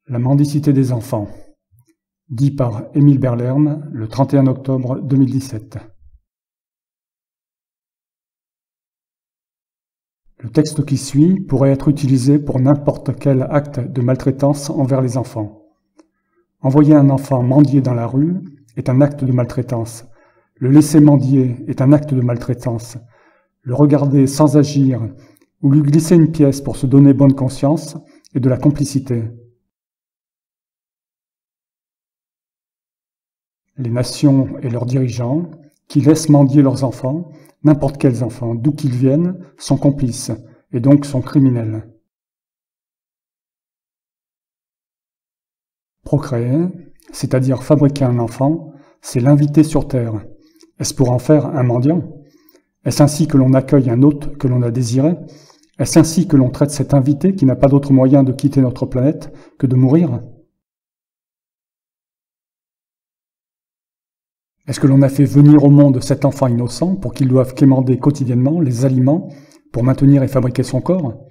La mendicité des enfants, dit par Émile Berlerme le 31 octobre 2017. Le texte qui suit pourrait être utilisé pour n'importe quel acte de maltraitance envers les enfants. Envoyer un enfant mendier dans la rue est un acte de maltraitance. Le laisser mendier est un acte de maltraitance. Le regarder sans agir ou lui glisser une pièce pour se donner bonne conscience est de la complicité. Les nations et leurs dirigeants, qui laissent mendier leurs enfants, n'importe quels enfants, d'où qu'ils viennent, sont complices, et donc sont criminels. Procréer, c'est-à-dire fabriquer un enfant, c'est l'inviter sur terre. Est-ce pour en faire un mendiant? Est-ce ainsi que l'on accueille un hôte que l'on a désiré? Est-ce ainsi que l'on traite cet invité qui n'a pas d'autre moyen de quitter notre planète que de mourir? Est-ce que l'on a fait venir au monde cet enfant innocent pour qu'il doive quémander quotidiennement les aliments pour maintenir et fabriquer son corps?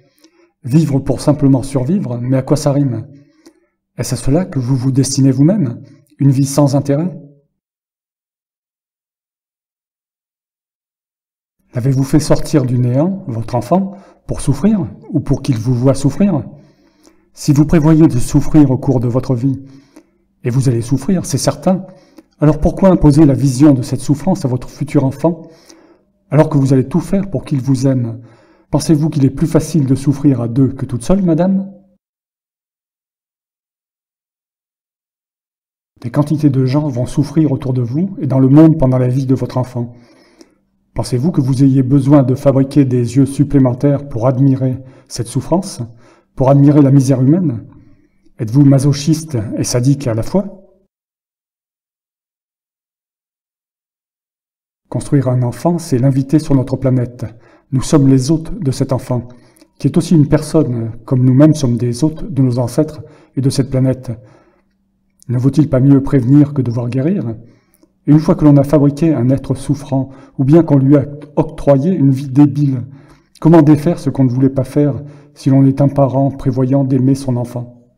Vivre pour simplement survivre, mais à quoi ça rime? Est-ce à cela que vous vous destinez vous-même? Une vie sans intérêt? L'avez-vous fait sortir du néant, votre enfant, pour souffrir ou pour qu'il vous voie souffrir? Si vous prévoyez de souffrir au cours de votre vie, et vous allez souffrir, c'est certain, alors pourquoi imposer la vision de cette souffrance à votre futur enfant, alors que vous allez tout faire pour qu'il vous aime? Pensez-vous qu'il est plus facile de souffrir à deux que toute seule, madame? Des quantités de gens vont souffrir autour de vous et dans le monde pendant la vie de votre enfant. Pensez-vous que vous ayez besoin de fabriquer des yeux supplémentaires pour admirer cette souffrance, pour admirer la misère humaine? Êtes-vous masochiste et sadique à la fois? Construire un enfant, c'est l'inviter sur notre planète. Nous sommes les hôtes de cet enfant, qui est aussi une personne, comme nous-mêmes sommes des hôtes de nos ancêtres et de cette planète. Ne vaut-il pas mieux prévenir que devoir guérir? Et une fois que l'on a fabriqué un être souffrant, ou bien qu'on lui a octroyé une vie débile, comment défaire ce qu'on ne voulait pas faire si l'on est un parent prévoyant d'aimer son enfant?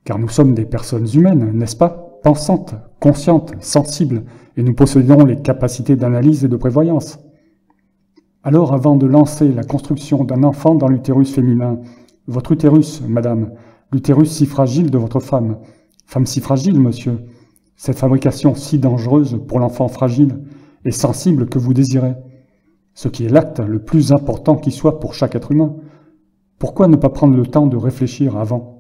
Car nous sommes des personnes humaines, n'est-ce pas? Pensantes, conscientes, sensibles, et nous possédons les capacités d'analyse et de prévoyance. Alors, avant de lancer la construction d'un enfant dans l'utérus féminin, votre utérus, madame, l'utérus si fragile de votre femme si fragile, monsieur, cette fabrication si dangereuse pour l'enfant fragile et sensible que vous désirez, ce qui est l'acte le plus important qui soit pour chaque être humain, pourquoi ne pas prendre le temps de réfléchir avant?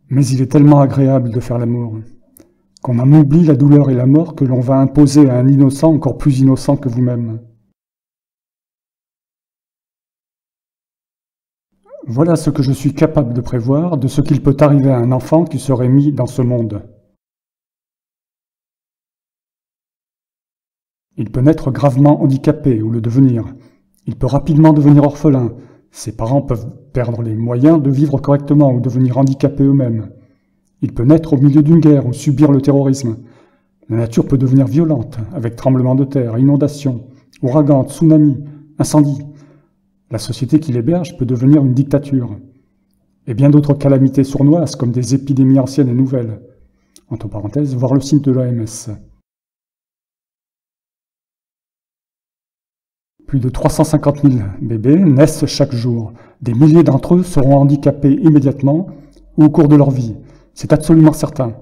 Mais il est tellement agréable de faire l'amour, qu'on en oublie la douleur et la mort que l'on va imposer à un innocent encore plus innocent que vous-même. Voilà ce que je suis capable de prévoir de ce qu'il peut arriver à un enfant qui serait mis dans ce monde. Il peut naître gravement handicapé ou le devenir. Il peut rapidement devenir orphelin. Ses parents peuvent perdre les moyens de vivre correctement ou devenir handicapés eux-mêmes. Il peut naître au milieu d'une guerre ou subir le terrorisme. La nature peut devenir violente, avec tremblements de terre, inondations, ouragans, tsunamis, incendies. La société qui l'héberge peut devenir une dictature. Et bien d'autres calamités sournoises, comme des épidémies anciennes et nouvelles. Entre parenthèses, voir le site de l'OMS. Plus de 350 000 bébés naissent chaque jour. Des milliers d'entre eux seront handicapés immédiatement ou au cours de leur vie. C'est absolument certain.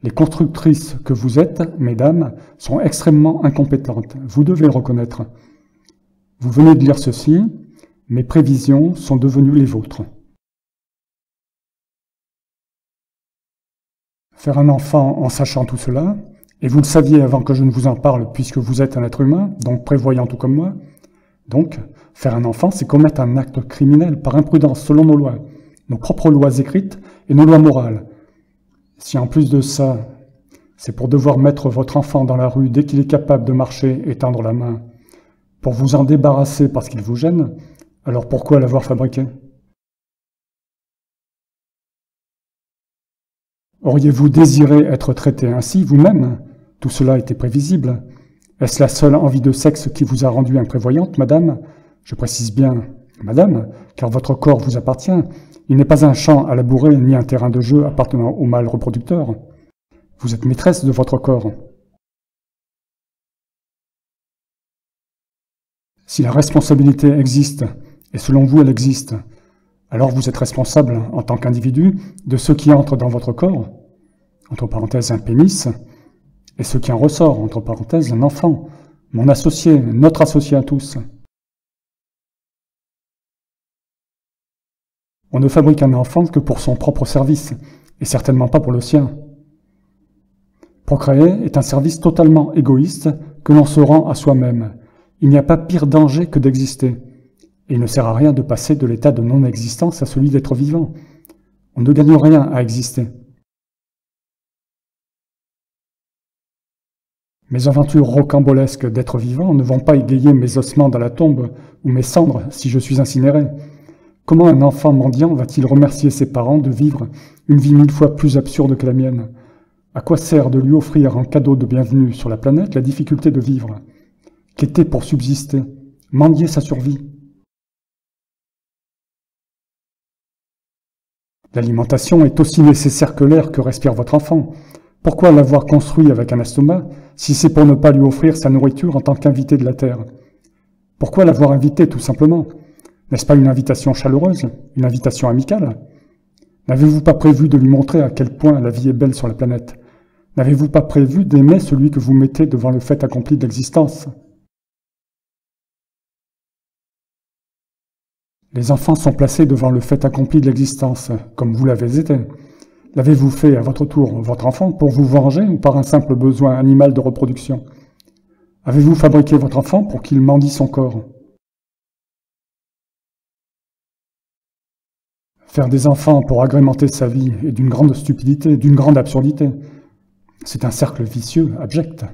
Les constructrices que vous êtes, mesdames, sont extrêmement incompétentes. Vous devez le reconnaître. Vous venez de lire ceci. Mes prévisions sont devenues les vôtres. Faire un enfant en sachant tout cela, et vous le saviez avant que je ne vous en parle puisque vous êtes un être humain, donc prévoyant tout comme moi. Donc, faire un enfant, c'est commettre un acte criminel par imprudence selon nos lois, nos propres lois écrites et nos lois morales. Si en plus de ça, c'est pour devoir mettre votre enfant dans la rue dès qu'il est capable de marcher et tendre la main, pour vous en débarrasser parce qu'il vous gêne, alors pourquoi l'avoir fabriqué? Auriez-vous désiré être traité ainsi vous-même? Tout cela était prévisible. Est-ce la seule envie de sexe qui vous a rendue imprévoyante, madame? Je précise bien, madame, car votre corps vous appartient. Il n'est pas un champ à labourer ni un terrain de jeu appartenant au mâle reproducteur. Vous êtes maîtresse de votre corps. Si la responsabilité existe, et selon vous elle existe, alors vous êtes responsable en tant qu'individu de ce qui entre dans votre corps, entre parenthèses un pénis, et ce qui en ressort, entre parenthèses un enfant, mon associé, notre associé à tous. On ne fabrique un enfant que pour son propre service, et certainement pas pour le sien. Procréer est un service totalement égoïste que l'on se rend à soi-même. Il n'y a pas pire danger que d'exister. Et il ne sert à rien de passer de l'état de non-existence à celui d'être vivant. On ne gagne rien à exister. Mes aventures rocambolesques d'être vivant ne vont pas égayer mes ossements dans la tombe ou mes cendres si je suis incinéré. Comment un enfant mendiant va-t-il remercier ses parents de vivre une vie 1000 fois plus absurde que la mienne? À quoi sert de lui offrir en cadeau de bienvenue sur la planète la difficulté de vivre? Quêter pour subsister, mendier sa survie. L'alimentation est aussi nécessaire que l'air que respire votre enfant. Pourquoi l'avoir construit avec un estomac si c'est pour ne pas lui offrir sa nourriture en tant qu'invité de la Terre? Pourquoi l'avoir invité tout simplement? N'est-ce pas une invitation chaleureuse, une invitation amicale? N'avez-vous pas prévu de lui montrer à quel point la vie est belle sur la planète? N'avez-vous pas prévu d'aimer celui que vous mettez devant le fait accompli de l'existence? Les enfants sont placés devant le fait accompli de l'existence, comme vous l'avez été. L'avez-vous fait à votre tour, votre enfant, pour vous venger ou par un simple besoin animal de reproduction? Avez-vous fabriqué votre enfant pour qu'il mendie son corps? Faire des enfants pour agrémenter sa vie est d'une grande stupidité, d'une grande absurdité. C'est un cercle vicieux, abject.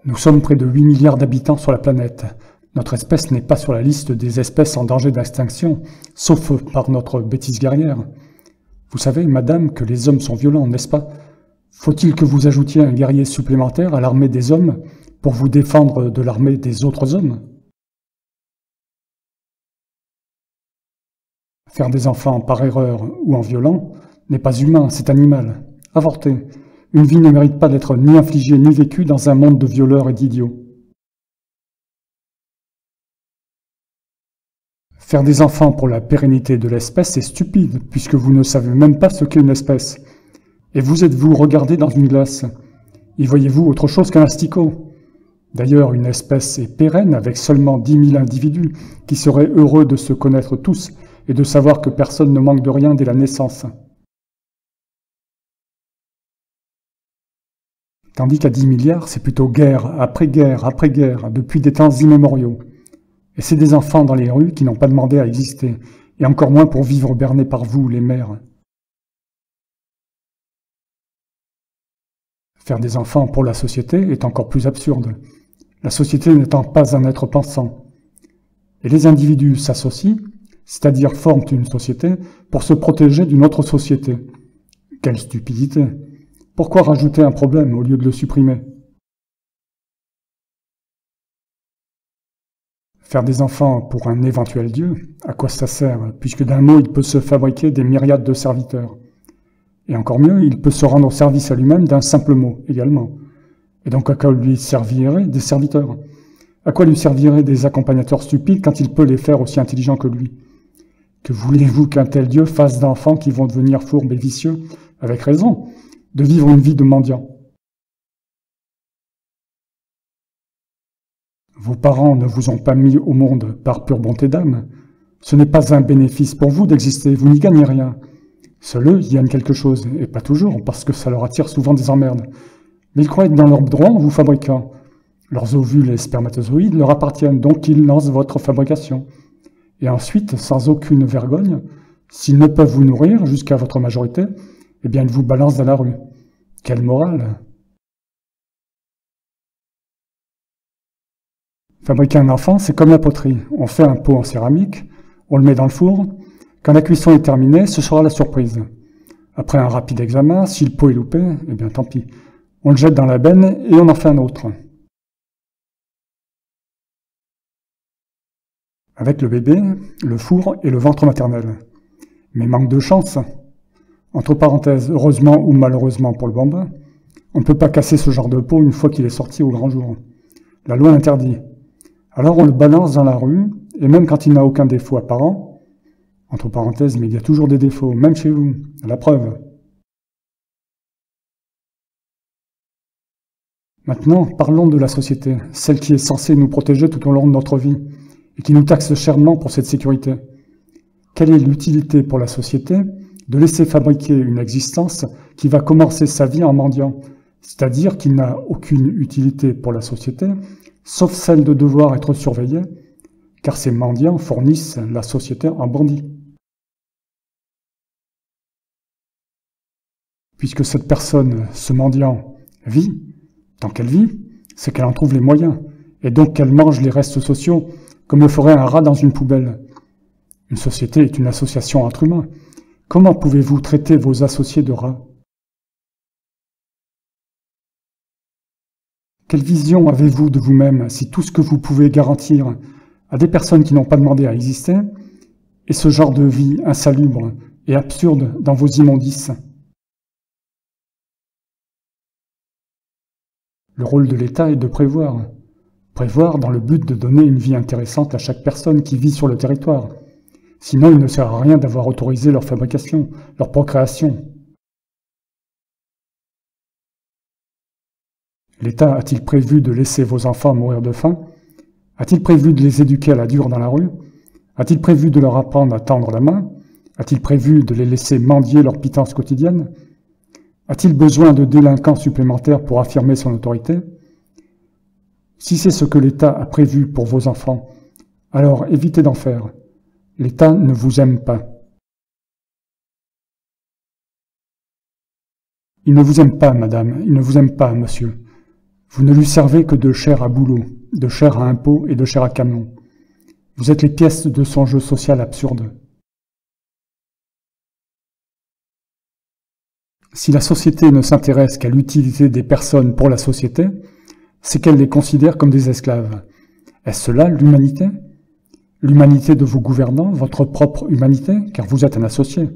Nous sommes près de 8 milliards d'habitants sur la planète. Notre espèce n'est pas sur la liste des espèces en danger d'extinction, sauf par notre bêtise guerrière. Vous savez, madame, que les hommes sont violents, n'est-ce pas? Faut-il que vous ajoutiez un guerrier supplémentaire à l'armée des hommes pour vous défendre de l'armée des autres hommes? Faire des enfants par erreur ou en violant n'est pas humain, c'est animal. Avorter. Une vie ne mérite pas d'être ni infligée ni vécue dans un monde de violeurs et d'idiots. Faire des enfants pour la pérennité de l'espèce est stupide, puisque vous ne savez même pas ce qu'est une espèce. Et vous êtes-vous regardé dans une glace? Y voyez-vous autre chose qu'un asticot? D'ailleurs, une espèce est pérenne avec seulement 10 000 individus qui seraient heureux de se connaître tous et de savoir que personne ne manque de rien dès la naissance. Tandis qu'à 10 milliards, c'est plutôt guerre, après guerre, depuis des temps immémoriaux. Et c'est des enfants dans les rues qui n'ont pas demandé à exister, et encore moins pour vivre bernés par vous, les mères. Faire des enfants pour la société est encore plus absurde, la société n'étant pas un être pensant. Et les individus s'associent, c'est-à-dire forment une société, pour se protéger d'une autre société. Quelle stupidité! Pourquoi rajouter un problème au lieu de le supprimer? Faire des enfants pour un éventuel Dieu, à quoi ça sert, puisque d'un mot il peut se fabriquer des myriades de serviteurs. Et encore mieux, il peut se rendre service à lui-même d'un simple mot, également. Et donc à quoi lui serviraient des serviteurs? À quoi lui serviraient des accompagnateurs stupides quand il peut les faire aussi intelligents que lui? Que voulez-vous qu'un tel Dieu fasse d'enfants qui vont devenir fourbes et vicieux, avec raison, de vivre une vie de mendiant? Vos parents ne vous ont pas mis au monde par pure bonté d'âme. Ce n'est pas un bénéfice pour vous d'exister, vous n'y gagnez rien. Seuls eux y gagnent quelque chose, et pas toujours, parce que ça leur attire souvent des emmerdes. Mais ils croient être dans leur droit en vous fabriquant. Leurs ovules et spermatozoïdes leur appartiennent, donc ils lancent votre fabrication. Et ensuite, sans aucune vergogne, s'ils ne peuvent vous nourrir jusqu'à votre majorité, eh bien ils vous balancent dans la rue. Quelle morale! Fabriquer un enfant, c'est comme la poterie. On fait un pot en céramique, on le met dans le four. Quand la cuisson est terminée, ce sera la surprise. Après un rapide examen, si le pot est loupé, eh bien tant pis. On le jette dans la benne et on en fait un autre. Avec le bébé, le four et le ventre maternel. Mais manque de chance. Entre parenthèses, heureusement ou malheureusement pour le bambin, on ne peut pas casser ce genre de pot une fois qu'il est sorti au grand jour. La loi l'interdit. Alors on le balance dans la rue, et même quand il n'a aucun défaut apparent, entre parenthèses, mais il y a toujours des défauts, même chez vous, la preuve. Maintenant, parlons de la société, celle qui est censée nous protéger tout au long de notre vie, et qui nous taxe chèrement pour cette sécurité. Quelle est l'utilité pour la société de laisser fabriquer une existence qui va commencer sa vie en mendiant, c'est-à-dire qu'il n'a aucune utilité pour la société, sauf celle de devoir être surveillé, car ces mendiants fournissent la société en bandits. Puisque cette personne, ce mendiant, vit, tant qu'elle vit, c'est qu'elle en trouve les moyens, et donc qu'elle mange les restes sociaux, comme le ferait un rat dans une poubelle. Une société est une association entre humains. Comment pouvez-vous traiter vos associés de rats? Quelle vision avez-vous de vous-même si tout ce que vous pouvez garantir à des personnes qui n'ont pas demandé à exister est ce genre de vie insalubre et absurde dans vos immondices? Le rôle de l'État est de prévoir. Prévoir dans le but de donner une vie intéressante à chaque personne qui vit sur le territoire. Sinon, il ne sert à rien d'avoir autorisé leur fabrication, leur procréation. L'État a-t-il prévu de laisser vos enfants mourir de faim? A-t-il prévu de les éduquer à la dure dans la rue? A-t-il prévu de leur apprendre à tendre la main? A-t-il prévu de les laisser mendier leur pitance quotidienne? A-t-il besoin de délinquants supplémentaires pour affirmer son autorité? Si c'est ce que l'État a prévu pour vos enfants, alors évitez d'en faire. L'État ne vous aime pas. Il ne vous aime pas, madame, il ne vous aime pas, monsieur. Vous ne lui servez que de chair à boulot, de chair à impôt et de chair à canon. Vous êtes les pièces de son jeu social absurde. Si la société ne s'intéresse qu'à l'utilité des personnes pour la société, c'est qu'elle les considère comme des esclaves. Est-ce cela l'humanité? L'humanité de vos gouvernants, votre propre humanité, car vous êtes un associé.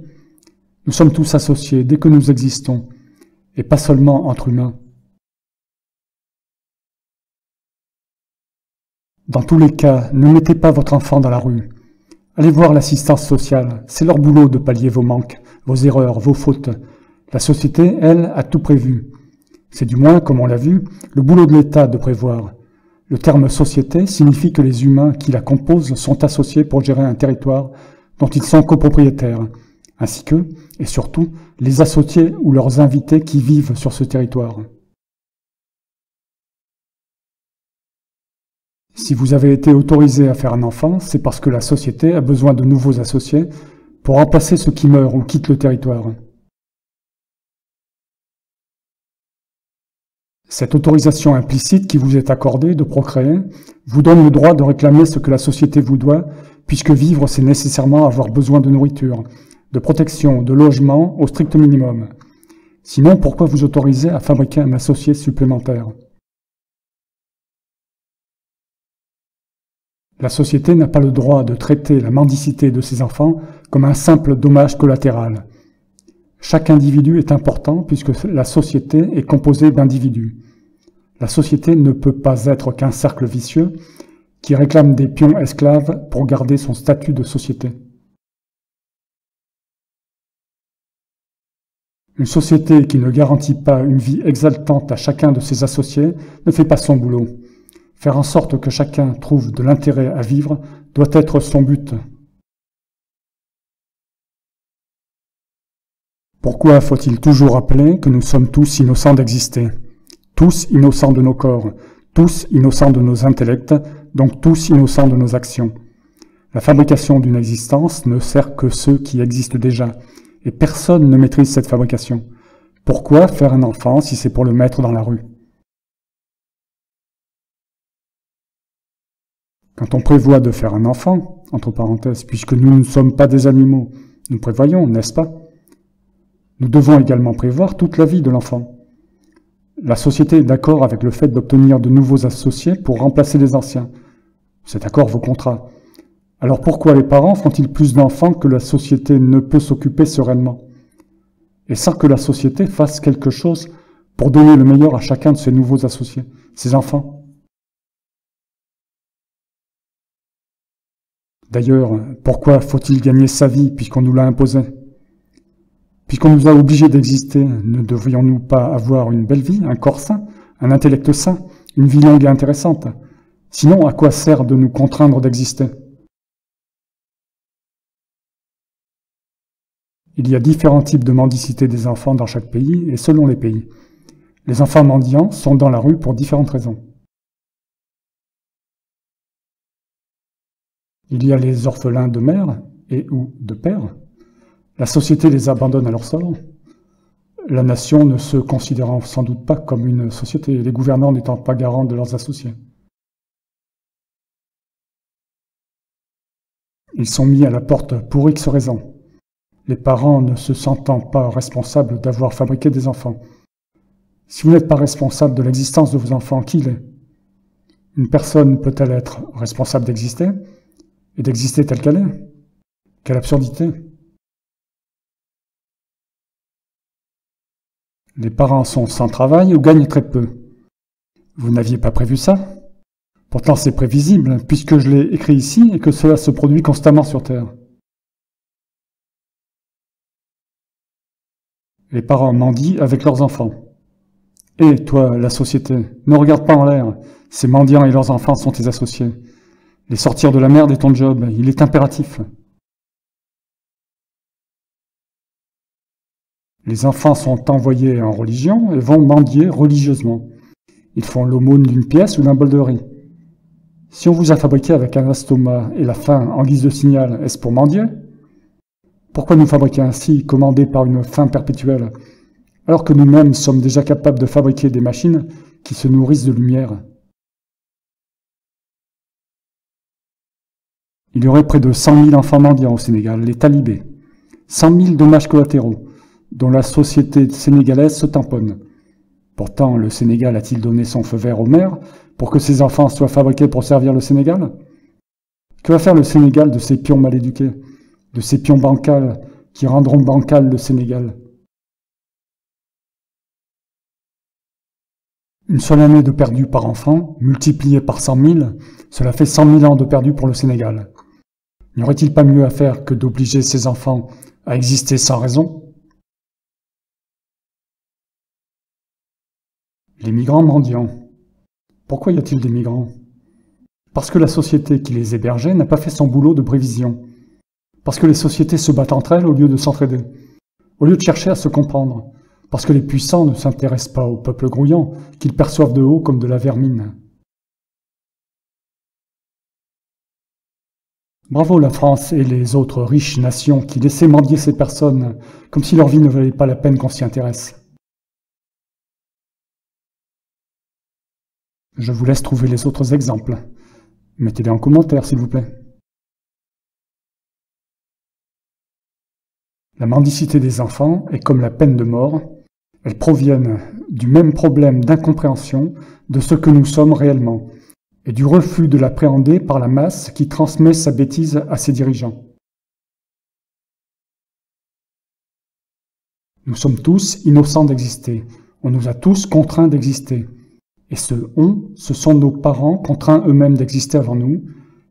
Nous sommes tous associés dès que nous existons, et pas seulement entre humains. Dans tous les cas, ne mettez pas votre enfant dans la rue. Allez voir l'assistance sociale, c'est leur boulot de pallier vos manques, vos erreurs, vos fautes. La société, elle, a tout prévu. C'est du moins, comme on l'a vu, le boulot de l'État de prévoir. Le terme société signifie que les humains qui la composent sont associés pour gérer un territoire dont ils sont copropriétaires, ainsi que, et surtout, les associés ou leurs invités qui vivent sur ce territoire. Si vous avez été autorisé à faire un enfant, c'est parce que la société a besoin de nouveaux associés pour remplacer ceux qui meurent ou quittent le territoire. Cette autorisation implicite qui vous est accordée de procréer vous donne le droit de réclamer ce que la société vous doit, puisque vivre, c'est nécessairement avoir besoin de nourriture, de protection, de logement au strict minimum. Sinon, pourquoi vous autoriser à fabriquer un associé supplémentaire? La société n'a pas le droit de traiter la mendicité de ses enfants comme un simple dommage collatéral. Chaque individu est important puisque la société est composée d'individus. La société ne peut pas être qu'un cercle vicieux qui réclame des pions esclaves pour garder son statut de société. Une société qui ne garantit pas une vie exaltante à chacun de ses associés ne fait pas son boulot. Faire en sorte que chacun trouve de l'intérêt à vivre doit être son but. Pourquoi faut-il toujours rappeler que nous sommes tous innocents d'exister? Tous innocents de nos corps, tous innocents de nos intellects, donc tous innocents de nos actions. La fabrication d'une existence ne sert que ceux qui existent déjà, et personne ne maîtrise cette fabrication. Pourquoi faire un enfant si c'est pour le mettre dans la rue? Quand on prévoit de faire un enfant, entre parenthèses, puisque nous ne sommes pas des animaux, nous prévoyons, n'est-ce pas? Nous devons également prévoir toute la vie de l'enfant. La société est d'accord avec le fait d'obtenir de nouveaux associés pour remplacer les anciens. C'est d'accord vos contrats. Alors pourquoi les parents font-ils plus d'enfants que la société ne peut s'occuper sereinement? Et sans que la société fasse quelque chose pour donner le meilleur à chacun de ses nouveaux associés, ses enfants. D'ailleurs, pourquoi faut-il gagner sa vie puisqu'on nous l'a imposé? Puisqu'on nous a obligés d'exister, ne devrions-nous pas avoir une belle vie, un corps sain, un intellect sain, une vie longue et intéressante? Sinon, à quoi sert de nous contraindre d'exister? Il y a différents types de mendicité des enfants dans chaque pays et selon les pays. Les enfants mendiants sont dans la rue pour différentes raisons. Il y a les orphelins de mère et ou de père. La société les abandonne à leur sort. La nation ne se considérant sans doute pas comme une société, les gouvernants n'étant pas garants de leurs associés. Ils sont mis à la porte pour X raisons. Les parents ne se sentant pas responsables d'avoir fabriqué des enfants. Si vous n'êtes pas responsable de l'existence de vos enfants, qui l'est? Une personne peut-elle être responsable d'exister, et d'exister telle qu'elle est? Quelle absurdité! Les parents sont sans travail ou gagnent très peu. Vous n'aviez pas prévu ça? Pourtant c'est prévisible, puisque je l'ai écrit ici et que cela se produit constamment sur Terre. Les parents mendient avec leurs enfants. Et toi, la société, ne regarde pas en l'air. Ces mendiants et leurs enfants sont tes associés. Les sortir de la merde est ton job, il est impératif. Les enfants sont envoyés en religion et vont mendier religieusement. Ils font l'aumône d'une pièce ou d'un bol de riz. Si on vous a fabriqué avec un estomac et la faim en guise de signal, est-ce pour mendier? Pourquoi nous fabriquer ainsi, commandés par une faim perpétuelle, alors que nous-mêmes sommes déjà capables de fabriquer des machines qui se nourrissent de lumière? Il y aurait près de 100 000 enfants mendiants au Sénégal, les talibés. 100 000 dommages collatéraux, dont la société sénégalaise se tamponne. Pourtant, le Sénégal a-t-il donné son feu vert aux maires pour que ces enfants soient fabriqués pour servir le Sénégal? Que va faire le Sénégal de ces pions mal éduqués, de ces pions bancals qui rendront bancal le Sénégal? Une seule année de perdus par enfant, multipliée par 100 000, cela fait 100 000 ans de perdus pour le Sénégal. N'y aurait-il pas mieux à faire que d'obliger ces enfants à exister sans raison? Les migrants mendiants. Pourquoi y a-t-il des migrants? Parce que la société qui les hébergeait n'a pas fait son boulot de prévision. Parce que les sociétés se battent entre elles au lieu de s'entraider, au lieu de chercher à se comprendre. Parce que les puissants ne s'intéressent pas au peuple grouillant, qu'ils perçoivent de haut comme de la vermine. Bravo la France et les autres riches nations qui laissaient mendier ces personnes comme si leur vie ne valait pas la peine qu'on s'y intéresse. Je vous laisse trouver les autres exemples. Mettez-les en commentaire, s'il vous plaît. La mendicité des enfants est comme la peine de mort. Elles proviennent du même problème d'incompréhension de ce que nous sommes réellement et du refus de l'appréhender par la masse qui transmet sa bêtise à ses dirigeants. Nous sommes tous innocents d'exister. On nous a tous contraints d'exister. Et ce « on », ce sont nos parents contraints eux-mêmes d'exister avant nous,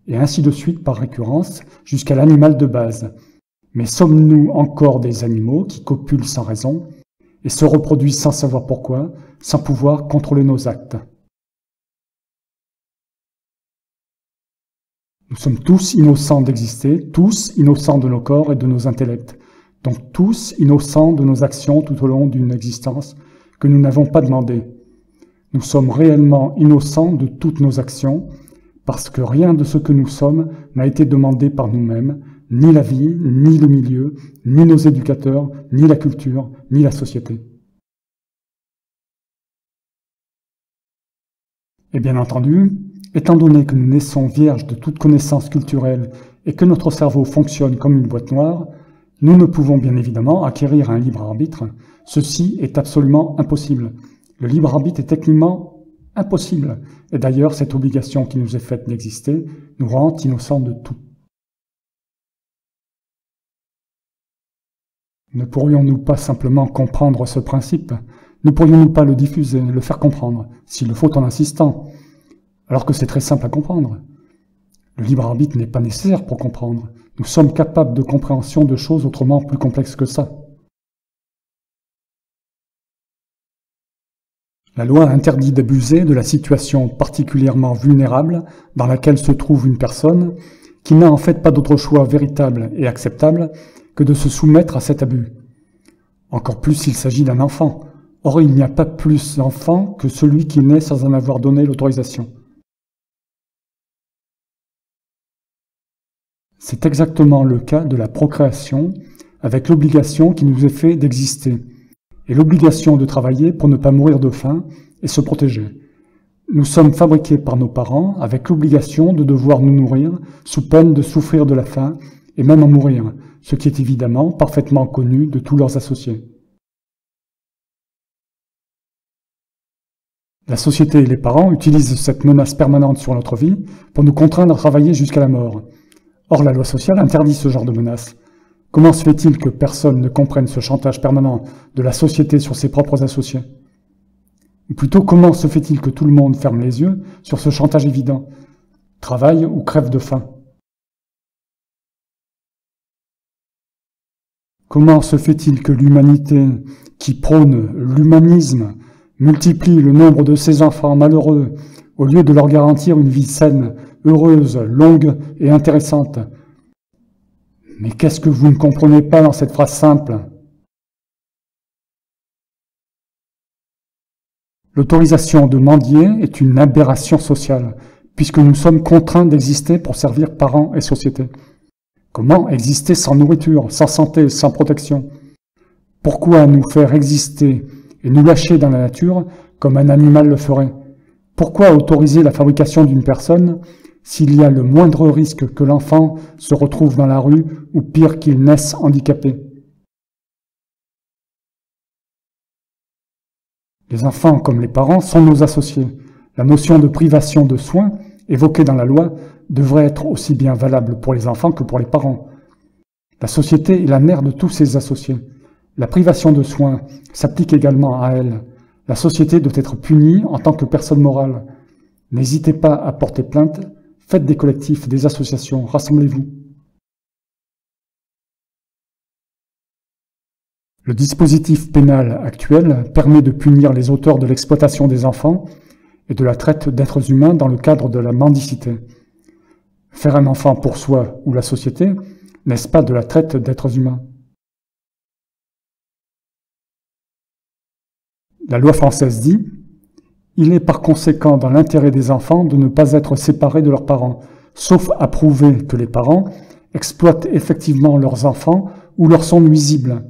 et ainsi de suite par récurrence, jusqu'à l'animal de base. Mais sommes-nous encore des animaux qui copulent sans raison, et se reproduisent sans savoir pourquoi, sans pouvoir contrôler nos actes? Nous sommes tous innocents d'exister, tous innocents de nos corps et de nos intellects, donc tous innocents de nos actions tout au long d'une existence que nous n'avons pas demandée. Nous sommes réellement innocents de toutes nos actions, parce que rien de ce que nous sommes n'a été demandé par nous-mêmes, ni la vie, ni le milieu, ni nos éducateurs, ni la culture, ni la société. Et bien entendu, étant donné que nous naissons vierges de toute connaissance culturelle et que notre cerveau fonctionne comme une boîte noire, Nous ne pouvons bien évidemment acquérir un libre arbitre. Ceci est absolument impossible. Le libre arbitre est techniquement impossible. Et d'ailleurs, cette obligation qui nous est faite d'exister nous rend innocents de tout. Ne pourrions-nous pas simplement comprendre ce principe? Ne pourrions-nous pas le diffuser, le faire comprendre, s'il le faut en insistant, alors que c'est très simple à comprendre? Le libre arbitre n'est pas nécessaire pour comprendre. Nous sommes capables de compréhension de choses autrement plus complexes que ça. La loi interdit d'abuser de la situation particulièrement vulnérable dans laquelle se trouve une personne qui n'a en fait pas d'autre choix véritable et acceptable que de se soumettre à cet abus. Encore plus s'il s'agit d'un enfant. Or, il n'y a pas plus d'enfant que celui qui naît sans en avoir donné l'autorisation. C'est exactement le cas de la procréation, avec l'obligation qui nous est faite d'exister, et l'obligation de travailler pour ne pas mourir de faim et se protéger. Nous sommes fabriqués par nos parents avec l'obligation de devoir nous nourrir sous peine de souffrir de la faim et même en mourir, ce qui est évidemment parfaitement connu de tous leurs associés. La société et les parents utilisent cette menace permanente sur notre vie pour nous contraindre à travailler jusqu'à la mort. Or, la loi sociale interdit ce genre de menace. Comment se fait-il que personne ne comprenne ce chantage permanent de la société sur ses propres associés? Ou plutôt, comment se fait-il que tout le monde ferme les yeux sur ce chantage évident? Travaille ou crève de faim. Comment se fait-il que l'humanité, qui prône l'humanisme, multiplie le nombre de ses enfants malheureux au lieu de leur garantir une vie saine, heureuse, longue et intéressante? Mais qu'est-ce que vous ne comprenez pas dans cette phrase simple? L'autorisation de mendier est une aberration sociale, puisque nous sommes contraints d'exister pour servir parents et société. Comment exister sans nourriture, sans santé, sans protection? Pourquoi nous faire exister et nous lâcher dans la nature comme un animal le ferait? Pourquoi autoriser la fabrication d'une personne s'il y a le moindre risque que l'enfant se retrouve dans la rue ou pire qu'il naisse handicapé? Les enfants, comme les parents, sont nos associés. La notion de privation de soins, évoquée dans la loi, devrait être aussi bien valable pour les enfants que pour les parents. La société est la mère de tous ses associés. La privation de soins s'applique également à elle. La société doit être punie en tant que personne morale. N'hésitez pas à porter plainte, faites des collectifs, des associations, rassemblez-vous. Le dispositif pénal actuel permet de punir les auteurs de l'exploitation des enfants et de la traite d'êtres humains dans le cadre de la mendicité. Faire un enfant pour soi ou la société, n'est-ce pas de la traite d'êtres humains? La loi française dit « Il est par conséquent dans l'intérêt des enfants de ne pas être séparés de leurs parents, sauf à prouver que les parents exploitent effectivement leurs enfants ou leur sont nuisibles. »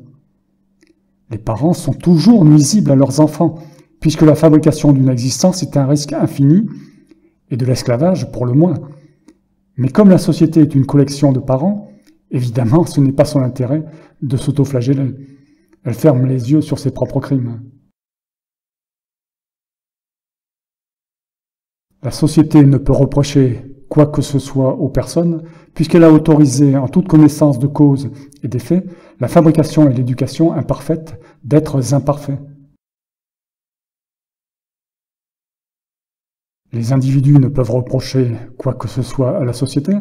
Les parents sont toujours nuisibles à leurs enfants, puisque la fabrication d'une existence est un risque infini, et de l'esclavage pour le moins. Mais comme la société est une collection de parents, évidemment ce n'est pas son intérêt de s'autoflageller. Elle ferme les yeux sur ses propres crimes. La société ne peut reprocher quoi que ce soit aux personnes, puisqu'elle a autorisé, en toute connaissance de cause et des faits, la fabrication et l'éducation imparfaite d'êtres imparfaits. Les individus ne peuvent reprocher quoi que ce soit à la société,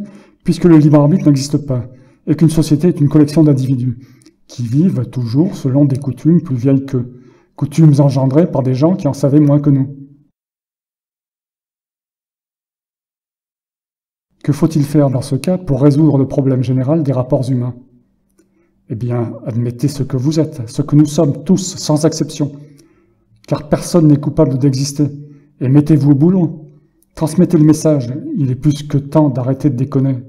puisque le libre arbitre n'existe pas, et qu'une société est une collection d'individus, qui vivent toujours selon des coutumes plus vieilles qu'eux, coutumes engendrées par des gens qui en savaient moins que nous. Que faut-il faire dans ce cas pour résoudre le problème général des rapports humains? Eh bien, admettez ce que vous êtes, ce que nous sommes tous, sans exception, car personne n'est coupable d'exister, et mettez-vous au boulot. Transmettez le message, il est plus que temps d'arrêter de déconner.